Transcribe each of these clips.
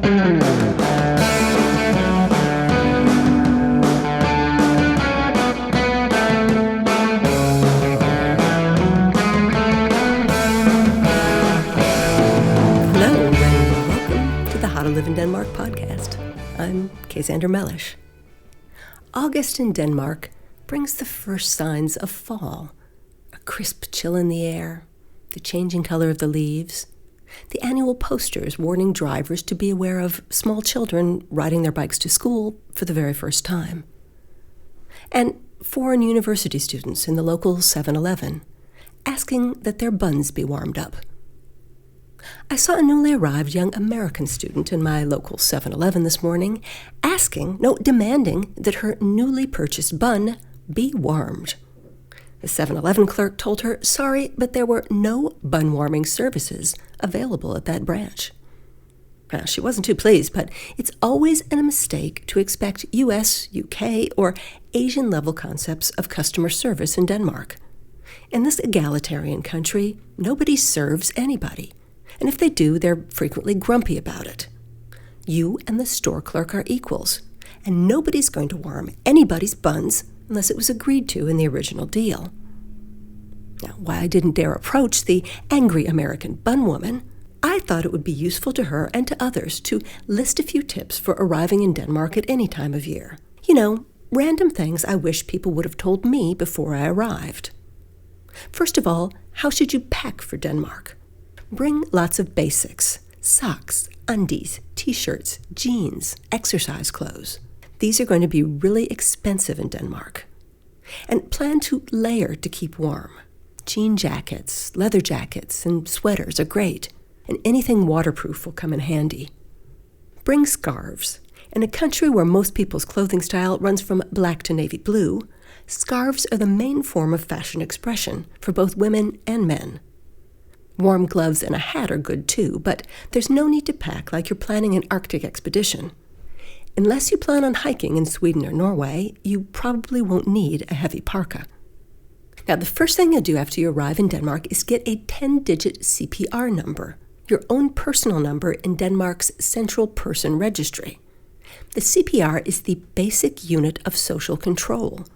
Live in Denmark podcast. I'm Cassandra Mellish. August in Denmark brings the first signs of fall. A crisp chill in the air, the changing color of the leaves, the annual posters warning drivers to be aware of small children riding their bikes to school for the very first time. And foreign university students in the local 7-Eleven asking that their buns be warmed up. I saw a newly arrived young American student in my local 7-Eleven this morning demanding that her newly purchased bun be warmed. The 7-Eleven clerk told her, sorry, but there were no bun-warming services available at that branch. Now, she wasn't too pleased, but it's always a mistake to expect US, UK, or Asian-level concepts of customer service in Denmark. In this egalitarian country, nobody serves anybody. And if they do, they're frequently grumpy about it. You and the store clerk are equals, and nobody's going to warm anybody's buns unless it was agreed to in the original deal. Now, while I didn't dare approach the angry American bun woman, I thought it would be useful to her and to others to list a few tips for arriving in Denmark at any time of year. You know, random things I wish people would have told me before I arrived. First of all, how should you pack for Denmark? Bring lots of basics: socks, undies, t-shirts, jeans, exercise clothes. These are going to be really expensive in Denmark. And plan to layer to keep warm. Jean jackets, leather jackets, and sweaters are great, and anything waterproof will come in handy. Bring scarves. In a country where most people's clothing style runs from black to navy blue, scarves are the main form of fashion expression for both women and men. Warm gloves and a hat are good too, but there's no need to pack like you're planning an Arctic expedition. Unless you plan on hiking in Sweden or Norway, you probably won't need a heavy parka. Now, the first thing you'll do after you arrive in Denmark is get a 10-digit CPR number, your own personal number in Denmark's Central Person Registry. The CPR is the basic unit of social control.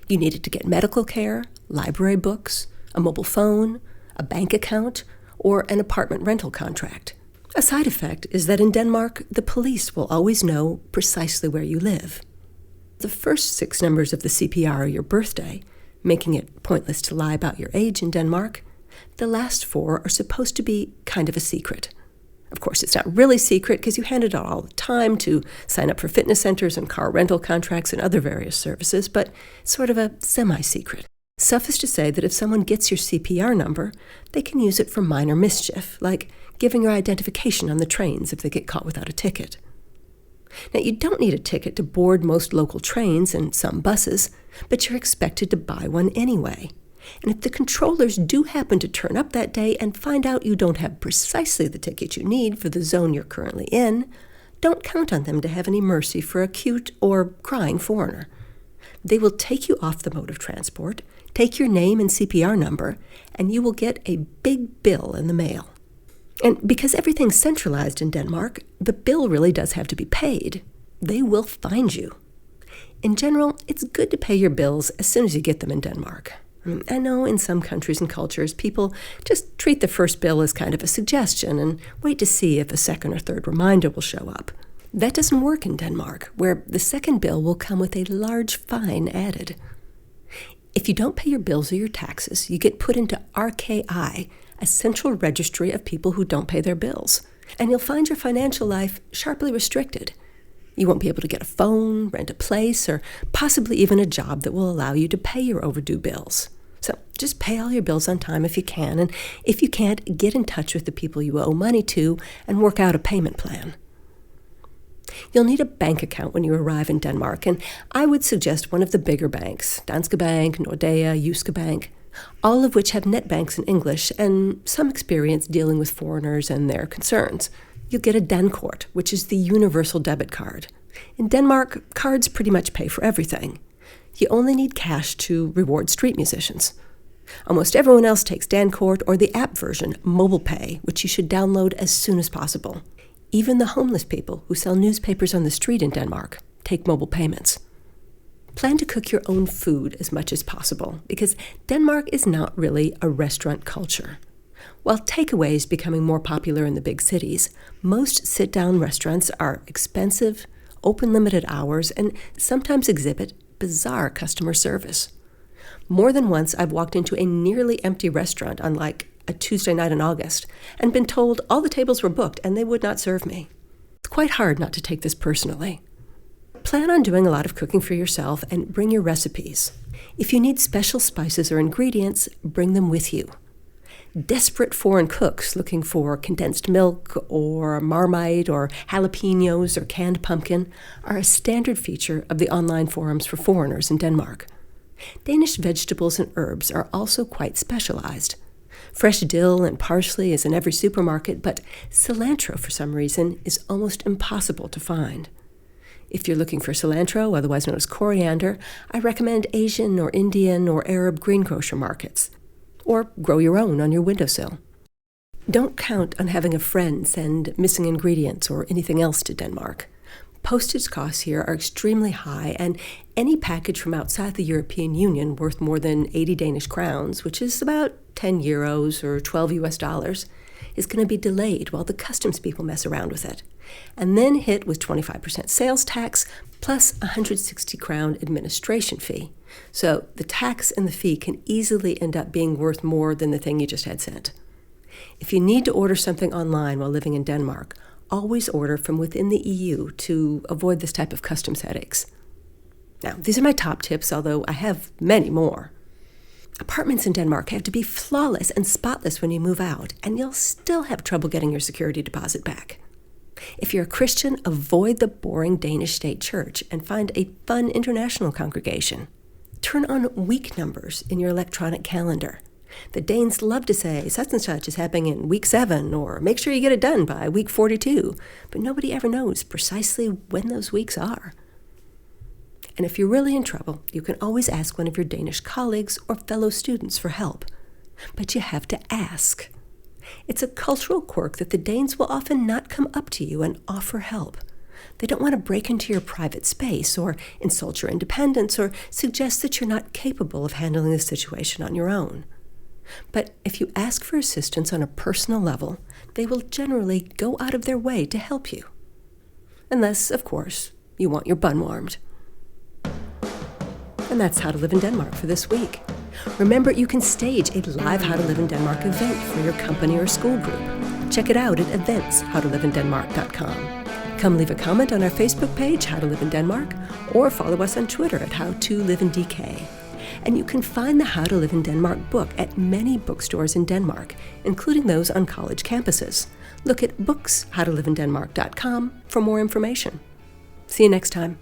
You need it to get medical care, library books, a mobile phone, a bank account, or an apartment rental contract. A side effect is that in Denmark, the police will always know precisely where you live. The first 6 numbers of the CPR are your birthday, making it pointless to lie about your age in Denmark. The last 4 are supposed to be kind of a secret. Of course, it's not really secret because you hand it out all the time to sign up for fitness centers and car rental contracts and other various services, but it's sort of a semi-secret. Suffice to say that if someone gets your CPR number, they can use it for minor mischief, like giving your identification on the trains if they get caught without a ticket. Now, you don't need a ticket to board most local trains and some buses, but you're expected to buy one anyway. And if the controllers do happen to turn up that day and find out you don't have precisely the ticket you need for the zone you're currently in, don't count on them to have any mercy for a cute or crying foreigner. They will take you off the mode of transport, take your name and CPR number, and you will get a big bill in the mail. And because everything's centralized in Denmark, the bill really does have to be paid. They will find you. In general, it's good to pay your bills as soon as you get them in Denmark. I know in some countries and cultures, people just treat the first bill as kind of a suggestion and wait to see if a second or third reminder will show up. That doesn't work in Denmark, where the second bill will come with a large fine added. If you don't pay your bills or your taxes, you get put into RKI, a central registry of people who don't pay their bills, and you'll find your financial life sharply restricted. You won't be able to get a phone, rent a place, or possibly even a job that will allow you to pay your overdue bills. So just pay all your bills on time if you can, and if you can't, get in touch with the people you owe money to and work out a payment plan. You'll need a bank account when you arrive in Denmark, and I would suggest one of the bigger banks, Danske Bank, Nordea, Jyske Bank, all of which have net banks in English and some experience dealing with foreigners and their concerns. You'll get a Dankort, which is the universal debit card. In Denmark, cards pretty much pay for everything. You only need cash to reward street musicians. Almost everyone else takes Dankort or the app version, Mobile Pay, which you should download as soon as possible. Even the homeless people who sell newspapers on the street in Denmark take mobile payments. Plan to cook your own food as much as possible, because Denmark is not really a restaurant culture. While takeaway is becoming more popular in the big cities, most sit-down restaurants are expensive, open limited hours, and sometimes exhibit bizarre customer service. More than once, I've walked into a nearly empty restaurant on like a Tuesday night in August and been told all the tables were booked and they would not serve me. It's quite hard not to take this personally. Plan on doing a lot of cooking for yourself and bring your recipes. If you need special spices or ingredients, bring them with you. Desperate foreign cooks looking for condensed milk or Marmite or jalapenos or canned pumpkin are a standard feature of the online forums for foreigners in Denmark. Danish vegetables and herbs are also quite specialized. Fresh dill and parsley is in every supermarket, but cilantro, for some reason, is almost impossible to find. If you're looking for cilantro, otherwise known as coriander, I recommend Asian or Indian or Arab greengrocer markets, or grow your own on your windowsill. Don't count on having a friend send missing ingredients or anything else to Denmark. Postage costs here are extremely high, and any package from outside the European Union worth more than 80 Danish crowns, which is about 10 euros or 12 US dollars, is going to be delayed while the customs people mess around with it, and then hit with 25% sales tax plus 160 crown administration fee. So the tax and the fee can easily end up being worth more than the thing you just had sent. If you need to order something online while living in Denmark, always order from within the EU to avoid this type of customs headaches. Now, these are my top tips, although I have many more. Apartments in Denmark have to be flawless and spotless when you move out, and you'll still have trouble getting your security deposit back. If you're a Christian, avoid the boring Danish state church and find a fun international congregation. Turn on week numbers in your electronic calendar. The Danes love to say such and such is happening in week 7, or make sure you get it done by week 42, but nobody ever knows precisely when those weeks are. And if you're really in trouble, you can always ask one of your Danish colleagues or fellow students for help. But you have to ask. It's a cultural quirk that the Danes will often not come up to you and offer help. They don't want to break into your private space or insult your independence or suggest that you're not capable of handling the situation on your own. But if you ask for assistance on a personal level, they will generally go out of their way to help you. Unless, of course, you want your bun warmed. And that's How to Live in Denmark for this week. Remember, you can stage a live How to Live in Denmark event for your company or school group. Check it out at events.howtoliveindenmark.com. Come leave a comment on our Facebook page, How to Live in Denmark, or follow us on Twitter at HowToLiveInDK. And you can find the How to Live in Denmark book at many bookstores in Denmark, including those on college campuses. Look at books.howtoliveindenmark.com for more information. See you next time.